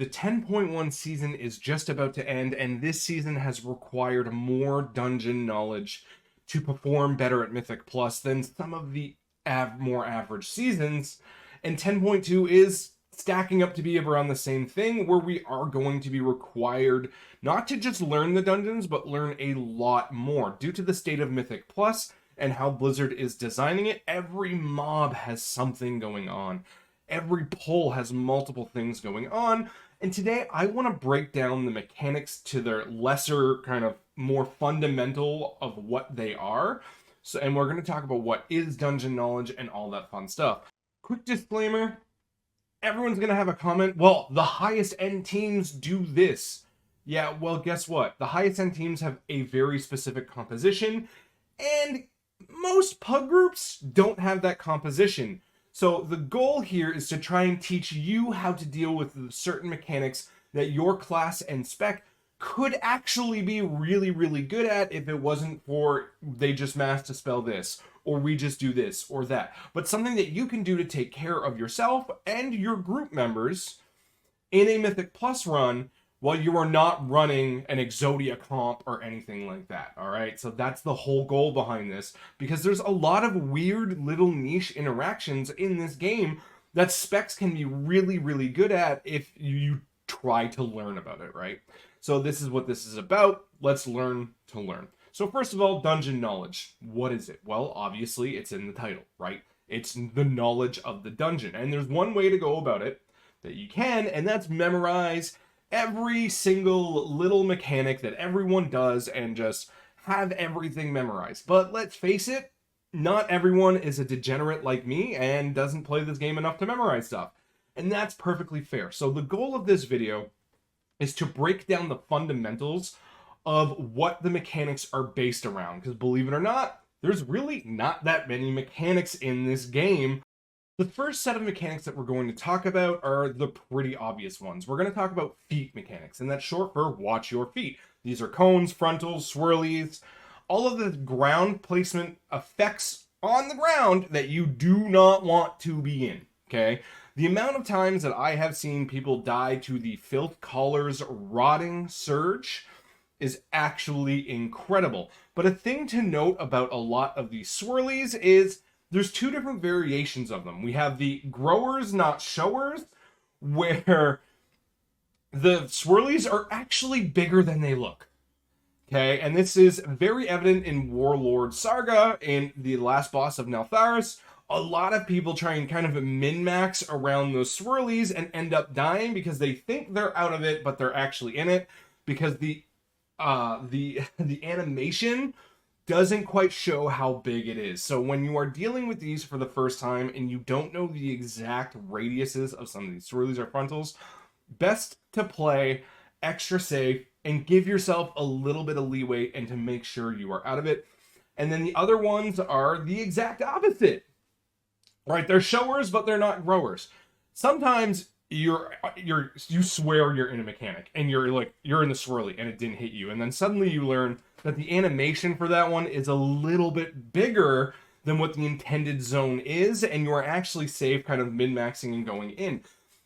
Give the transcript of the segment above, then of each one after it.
The 10.1 season is just about to end, and this season has required more dungeon knowledge to perform better at Mythic Plus than some of the more average seasons. And 10.2 is stacking up to be around the same thing, where we are going to be required not to just learn the dungeons, but learn a lot more. Due to the state of Mythic Plus and how Blizzard is designing it, every mob has something going on. Every pull has multiple things going on. And today I want to break down the mechanics to their lesser, kind of more fundamental of what they are. So, and we're going to talk about what is dungeon knowledge and all that fun stuff. Quick disclaimer, everyone's going to have a comment. Well, the highest end teams do this. Yeah, well, guess what? The highest end teams have a very specific composition, and most pug groups don't have that composition. So the goal here is to try and teach you how to deal with certain mechanics that your class and spec could actually be really, really good at if it wasn't for they just mass to spell this, or we just do this or that. But something that you can do to take care of yourself and your group members in a Mythic Plus run while you are not running an Exodia comp or anything like that, all right? So that's the whole goal behind this, because there's a lot of weird little niche interactions in this game that specs can be really, really good at if you try to learn about it, right? So this is what this is about. Let's learn to learn. So first of all, dungeon knowledge. What is it? Well, obviously, it's in the title, right? It's the knowledge of the dungeon. And there's one way to go about it that you can, and that's memorize every single little mechanic that everyone does and just have everything memorized. But let's face it, not everyone is a degenerate like me and doesn't play this game enough to memorize stuff. And that's perfectly fair. So the goal of this video is to break down the fundamentals of what the mechanics are based around. Because believe it or not, there's really not that many mechanics in this game. The first set of mechanics that we're going to talk about are the pretty obvious ones. We're going to talk about feet mechanics, and that's short for watch your feet. These are cones, frontals, swirlies, all of the ground placement effects on the ground that you do not want to be in, okay? The amount of times that I have seen people die to the Filth Caller's Rotting Surge is actually incredible. But a thing to note about a lot of these swirlies is there's two different variations of them. We have the growers, not showers, where the swirlies are actually bigger than they look. Okay, and this is very evident in Warlord Saga and the last boss of Neltharis. A lot of people try and kind of min-max around those swirlies and end up dying because they think they're out of it, but they're actually in it, because the animation doesn't quite show how big it is. So when you are dealing with these for the first time and you don't know the exact radiuses of some of these swirlies or frontals, best to play extra safe and give yourself a little bit of leeway and to make sure you are out of it. And then the other ones are the exact opposite. Right? They're showers, but they're not growers. Sometimes you swear you're in a mechanic and you're in the swirly and it didn't hit you, and then suddenly you learn that the animation for that one is a little bit bigger than what the intended zone is, and you are actually safe kind of min-maxing and going in.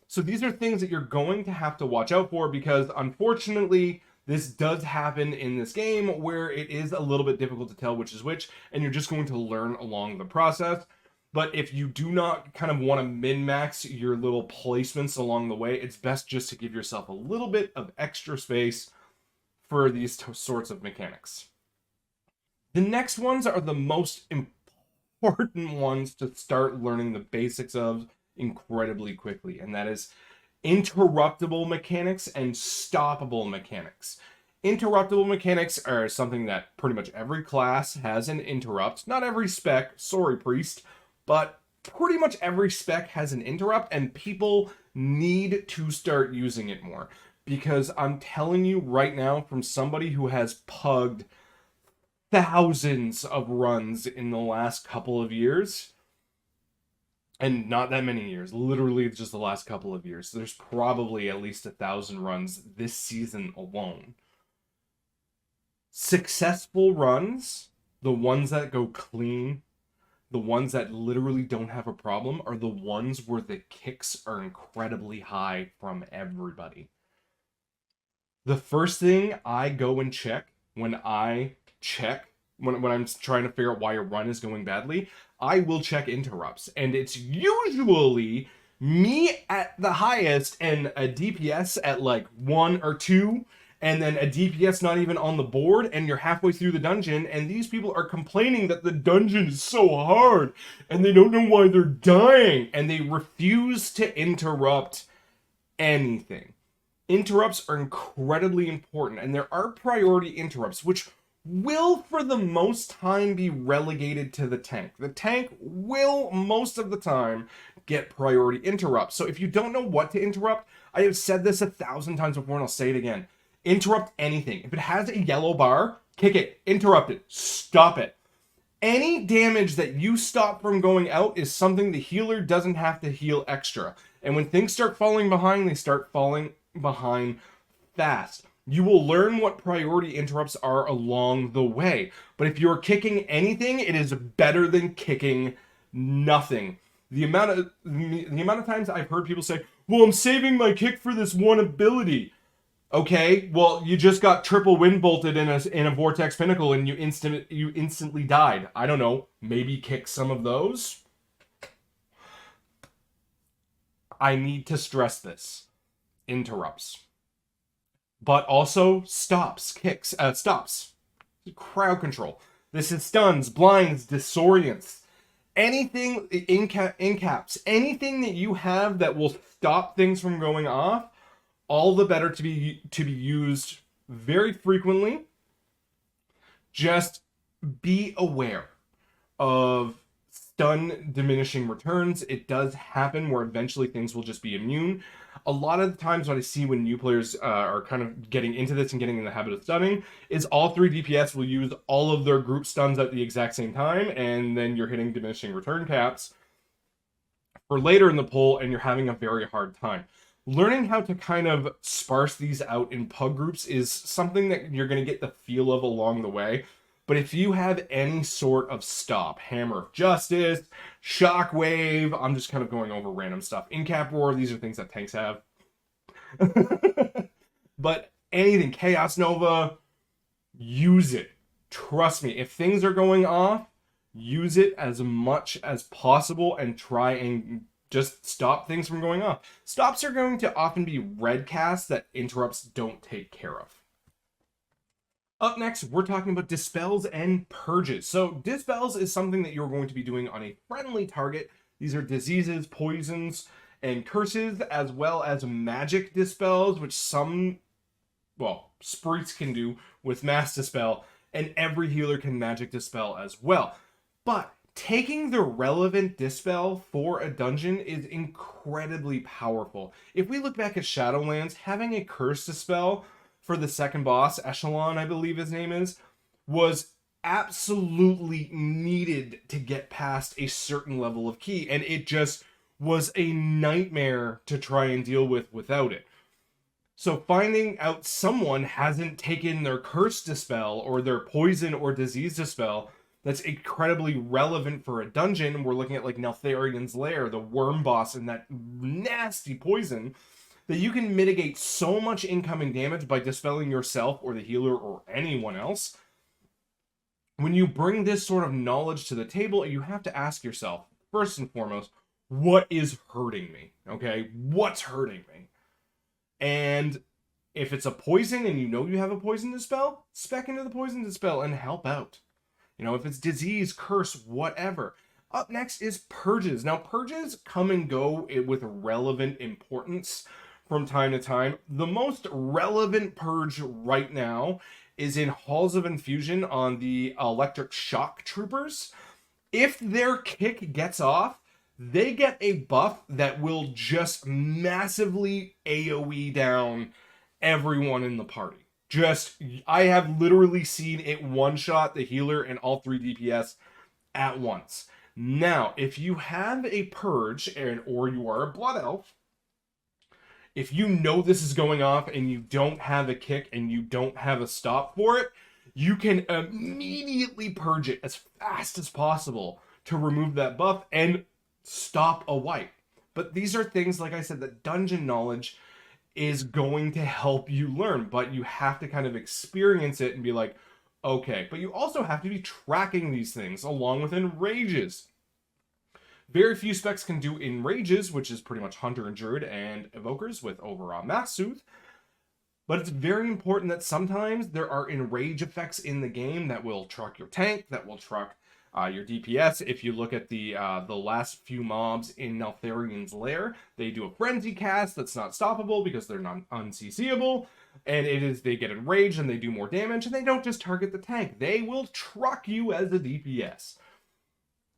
So these are things that you're going to have to watch out for, because unfortunately this does happen in this game where it is a little bit difficult to tell which is which, and you're just going to learn along the process. But if you do not kind of want to min-max your little placements along the way, it's best just to give yourself a little bit of extra space for these sorts of mechanics. The next ones are the most important ones to start learning the basics of incredibly quickly, and that is interruptible mechanics and stoppable mechanics. Interruptible mechanics are something that pretty much every class has an interrupt. Not every spec, sorry priest, but pretty much every spec has an interrupt, and people need to start using it more. Because I'm telling you right now, from somebody who has pugged thousands of runs in the last couple of years, and not that many years, literally just the last couple of years, there's probably at least 1,000 runs this season alone. Successful runs, the ones that go clean, The ones that literally don't have a problem are the ones where the kicks are incredibly high from everybody. The first thing I go and check when I'm trying to figure out why a run is going badly, I will check interrupts. And it's usually me at the highest and a DPS at like 1 or 2, and then a DPS not even on the board, and you're halfway through the dungeon, and these people are complaining that the dungeon is so hard, and they don't know why they're dying, and they refuse to interrupt anything. Interrupts are incredibly important, and there are priority interrupts, which will, for the most time, be relegated to the tank. The tank will, most of the time, get priority interrupts. So if you don't know what to interrupt, I have said this 1,000 times before, and I'll say it again. Interrupt anything. If it has a yellow bar, kick it, interrupt it, stop it. Any damage that you stop from going out is something the healer doesn't have to heal extra. And when things start falling behind, they start falling behind fast. You will learn what priority interrupts are along the way. But if you're kicking anything, it is better than kicking nothing. The amount of times I've heard people say, well, I'm saving my kick for this one ability. Okay, well, you just got triple wind bolted in a vortex pinnacle and you instantly died. I don't know, maybe kick some of those. I need to stress this. Interrupts. But also stops, kicks, stops. Crowd control. This is stuns, blinds, disorients. Anything, incaps, anything that you have that will stop things from going off, all the better to be used very frequently. Just be aware of stun diminishing returns. It does happen where eventually things will just be immune. A lot of the times what I see when new players are kind of getting into this and getting in the habit of stunning is all 3 DPS will use all of their group stuns at the exact same time, and then you're hitting diminishing return caps for later in the pull, and you're having a very hard time. Learning how to kind of sparse these out in pug groups is something that you're going to get the feel of along the way. But if you have any sort of stop, Hammer of Justice, Shockwave, I'm just kind of going over random stuff. Incap Roar, these are things that tanks have. But anything, Chaos Nova, use it. Trust me, if things are going off, use it as much as possible and try and just stop things from going off. Stops are going to often be red casts that interrupts don't take care of. Up next, we're talking about Dispels and Purges. So Dispels is something that you're going to be doing on a friendly target. These are diseases, poisons, and curses, as well as magic dispels, which some, well, sprites can do with mass dispel, and every healer can magic dispel as well. But taking the relevant dispel for a dungeon is incredibly powerful. If we look back at Shadowlands, having a curse dispel for the second boss, Echelon, I believe his name is, was absolutely needed to get past a certain level of key, and it just was a nightmare to try and deal with without it. So finding out someone hasn't taken their curse dispel or their poison or disease dispel that's incredibly relevant for a dungeon, we're looking at like Neltharian's Lair, the worm boss, and that nasty poison, that you can mitigate so much incoming damage by dispelling yourself or the healer or anyone else. When you bring this sort of knowledge to the table, you have to ask yourself, first and foremost, what is hurting me? Okay, what's hurting me? And if it's a poison and you know you have a poison dispel, spec into the poison dispel and help out. You know, if it's disease, curse, whatever. Up next is Purges. Now, Purges come and go with relevant importance from time to time. The most relevant purge right now is in Halls of Infusion on the Electric Shock Troopers. If their kick gets off, they get a buff that will just massively AoE down everyone in the party. I have literally seen it one-shot the healer and all 3 DPS at once. Now, if you have a purge, or you are a blood elf, if you know this is going off and you don't have a kick and you don't have a stop for it, you can immediately purge it as fast as possible to remove that buff and stop a wipe. But these are things, like I said, that dungeon knowledge is going to help you learn, but you have to kind of experience it and be like, okay. But you also have to be tracking these things along with enrages. Very few specs can do enrages, which is pretty much Hunter and Druid and Evokers with overall Mass Soothe. But it's very important that sometimes there are enrage effects in the game that will truck your tank, that will truck your DPS. If you look at the last few mobs in Neltharion's Lair, they do a frenzy cast that's not stoppable because they're not unCCable, and they get enraged and they do more damage, and they don't just target the tank. They will truck you as a DPS.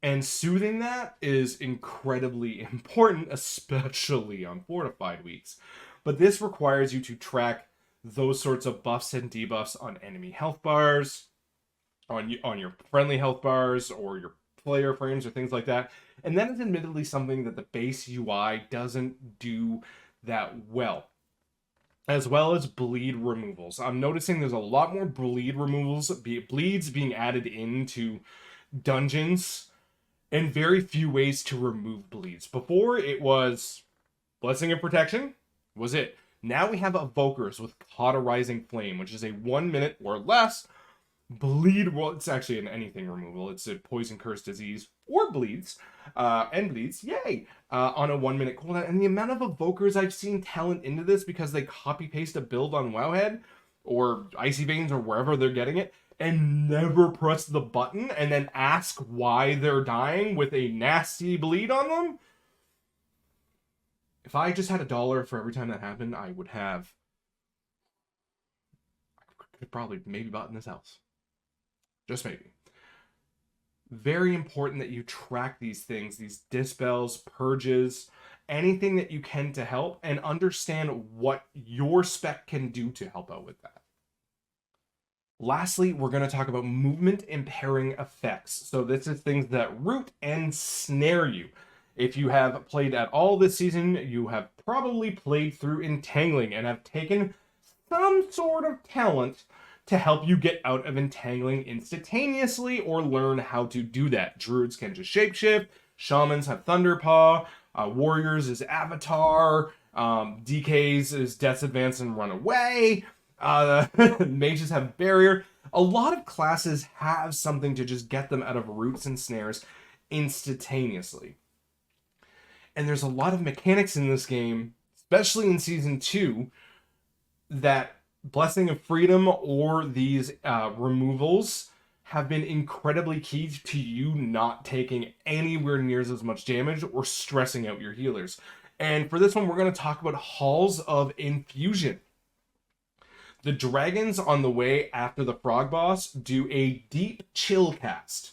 And soothing that is incredibly important, especially on fortified weeks. But this requires you to track those sorts of buffs and debuffs on enemy health bars, on your friendly health bars, or your player frames, or things like that. And that is admittedly something that the base UI doesn't do that well. As well as bleed removals. I'm noticing there's a lot more bleed removals, bleeds being added into dungeons, and very few ways to remove bleeds. Before, it was Blessing of Protection, was it. Now we have Evokers with Cauterizing Flame, which is a 1 minute or less bleed. Well, it's actually an anything removal. It's a Poison, Curse, Disease, or bleeds. And bleeds, yay! On a 1 minute cooldown. And the amount of Evokers I've seen talent into this because they copy-paste a build on Wowhead, or Icy Veins, or wherever they're getting it, and never press the button and then ask why they're dying with a nasty bleed on them. If I just had $1 for every time that happened, I could probably maybe bought in this house. Just maybe. Very important that you track these things, these dispels, purges, anything that you can to help, and understand what your spec can do to help out with that. Lastly, we're going to talk about movement impairing effects. So this is things that root and snare you. If you have played at all this season, you have probably played through Entangling and have taken some sort of talent to help you get out of Entangling instantaneously or learn how to do that. Druids can just shapeshift, Shamans have Thunderpaw, Warriors is Avatar, DKs is Death's Advance and Run Away, Mages have Barrier. A lot of classes have something to just get them out of roots and snares instantaneously. And there's a lot of mechanics in this game, especially in Season 2, that Blessing of Freedom or these removals have been incredibly key to you not taking anywhere near as much damage or stressing out your healers. And for this one, we're going to talk about Halls of Infusion. The dragons on the way after the frog boss do a deep chill cast.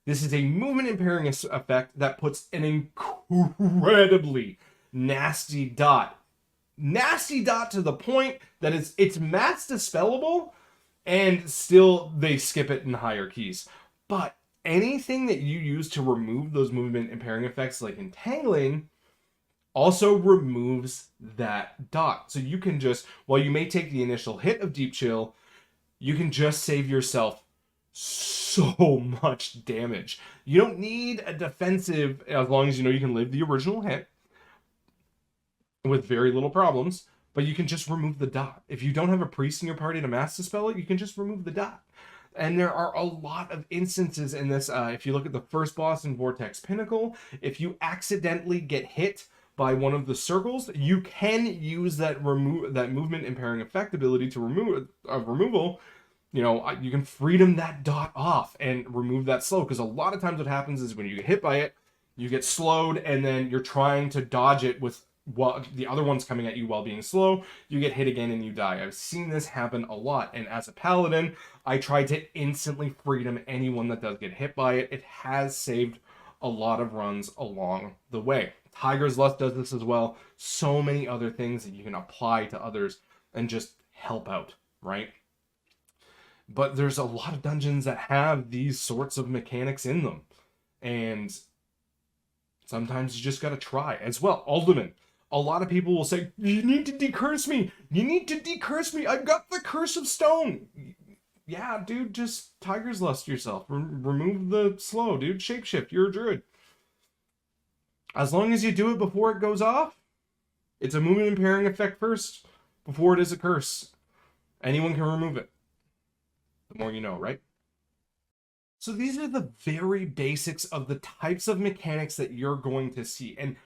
This is a movement impairing effect that puts an incredibly nasty dot. Nasty dot to the point that it's mass dispellable, and still they skip it in higher keys. But anything that you use to remove those movement impairing effects, like Entangling, also removes that dot. So you can just, while you may take the initial hit of Deep Chill, you can just save yourself so much damage. You don't need a defensive, as long as you know you can live the original hit with very little problems, but you can just remove the dot. If you don't have a priest in your party to mass dispel it, you can just remove the dot. And there are a lot of instances in this. If you look at the first boss in Vortex Pinnacle, if you accidentally get hit by one of the circles, you can use that movement impairing effect ability to remove removal. You know, you can freedom that dot off and remove that slow, because a lot of times what happens is when you get hit by it, you get slowed, and then you're trying to dodge it with the other one's coming at you while being slow. You get hit again and you die. I've seen this happen a lot, and as a paladin, I try to instantly freedom anyone that does get hit by it. It has saved a lot of runs along the way. Tiger's Lust does this as well. So many other things that you can apply to others and just help out, right? But there's a lot of dungeons that have these sorts of mechanics in them. And sometimes you just gotta try. As well, Alderman. A lot of people will say, you need to decurse me. You need to decurse me. I've got the Curse of Stone. yeah, dude, just Tiger's Lust yourself. Remove the slow, dude. Shapeshift. You're a druid. As long as you do it before it goes off, it's a movement impairing effect first before it is a curse. Anyone can remove it. The more you know, right? So these are the very basics of the types of mechanics that you're going to see. And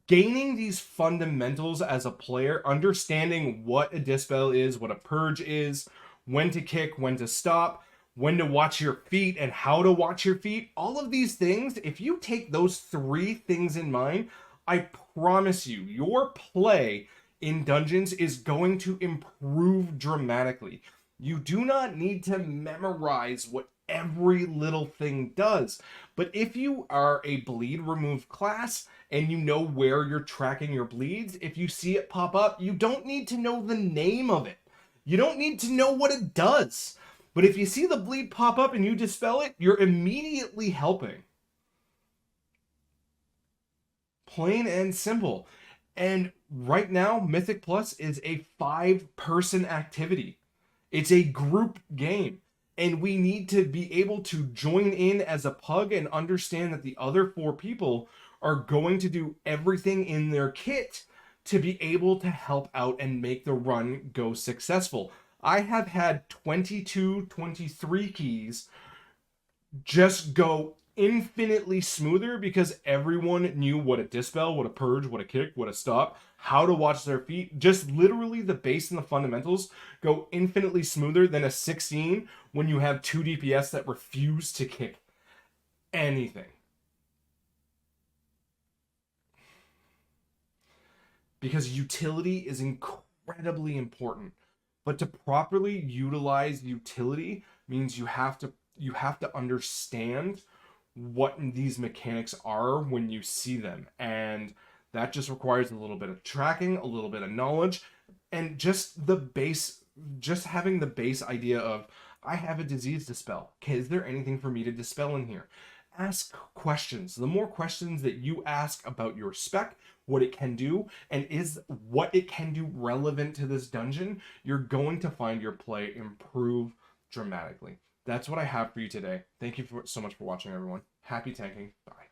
gaining these fundamentals as a player, understanding what a dispel is, what a purge is, when to kick, when to stop, when to watch your feet, and how to watch your feet, all of these things, if you take those three things in mind, I promise you, your play in dungeons is going to improve dramatically. You do not need to memorize what every little thing does. But if you are a bleed remove class and you know where you're tracking your bleeds, if you see it pop up, you don't need to know the name of it. You don't need to know what it does. But if you see the bleed pop up and you dispel it, you're immediately helping. Plain and simple. And right now, Mythic Plus is a 5-person activity. It's a group game. And we need to be able to join in as a pug and understand that the other 4 people are going to do everything in their kit to be able to help out and make the run go successful. I have had 22, 23 keys just go infinitely smoother because everyone knew what a dispel, what a purge, what a kick, what a stop, how to watch their feet. Just literally the base and the fundamentals go infinitely smoother than a 16 when you have 2 DPS that refuse to kick anything. Because utility is incredibly important. But to properly utilize utility means you have to understand what these mechanics are when you see them. And that just requires a little bit of tracking, a little bit of knowledge, and just having the base idea of, I have a disease dispel. Okay, is there anything for me to dispel in here? Ask questions. The more questions that you ask about your spec, what it can do, and is what it can do relevant to this dungeon, you're going to find your play improve dramatically. That's what I have for you today. Thank you so much for watching, everyone. Happy tanking. Bye.